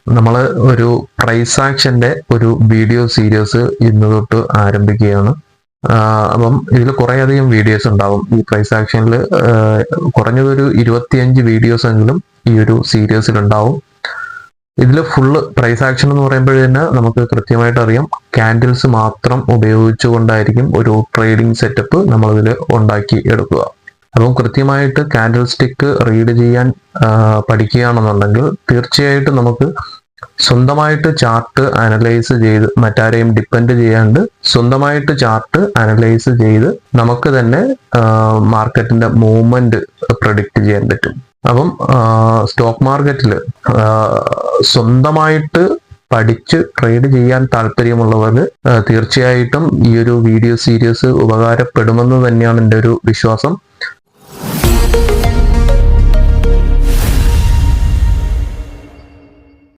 നമ്മൾ ഒരു പ്രൈസ് ആക്ഷന്റെ ഒരു വീഡിയോ സീരീസ് ഇന്ന് തൊട്ട് ആരംഭിക്കുകയാണ്. അപ്പം ഇതിൽ കുറേയധികം വീഡിയോസ് ഉണ്ടാവും. ഈ പ്രൈസ് ആക്ഷനിൽ കുറഞ്ഞതൊരു 25 വീഡിയോസ് എങ്കിലും ഈ ഒരു സീരീസിൽ ഉണ്ടാവും. ഇതിൽ ഫുള്ള് പ്രൈസ് ആക്ഷൻ എന്ന് പറയുമ്പോൾ തന്നെ നമുക്ക് കൃത്യമായിട്ട് അറിയാം, കാൻഡിൽസ് മാത്രം ഉപയോഗിച്ചുകൊണ്ടായിരിക്കും ഒരു ട്രേഡിംഗ് സെറ്റപ്പ് നമ്മളിതിൽ ഉണ്ടാക്കി എടുക്കുക. അപ്പം കൃത്യമായിട്ട് കാൻഡിൽ സ്റ്റിക്ക് റീഡ് ചെയ്യാൻ പഠിക്കുകയാണെന്നുണ്ടെങ്കിൽ തീർച്ചയായിട്ടും നമുക്ക് സ്വന്തമായിട്ട് ചാർട്ട് അനലൈസ് ചെയ്ത് മറ്റാരെയും ഡിപ്പെൻഡ് ചെയ്യാണ്ട് സ്വന്തമായിട്ട് ചാർട്ട് അനലൈസ് ചെയ്ത് നമുക്ക് തന്നെ മാർക്കറ്റിന്റെ മൂവ്മെന്റ് പ്രഡിക്റ്റ് ചെയ്യാൻ പറ്റും. അപ്പം സ്റ്റോക്ക് മാർക്കറ്റിൽ സ്വന്തമായിട്ട് പഠിച്ച് ട്രേഡ് ചെയ്യാൻ താല്പര്യമുള്ളവർ തീർച്ചയായിട്ടും ഈ ഒരു വീഡിയോ സീരീസ് ഉപകാരപ്പെടുമെന്ന് തന്നെയാണ് എൻ്റെ ഒരു വിശ്വാസം.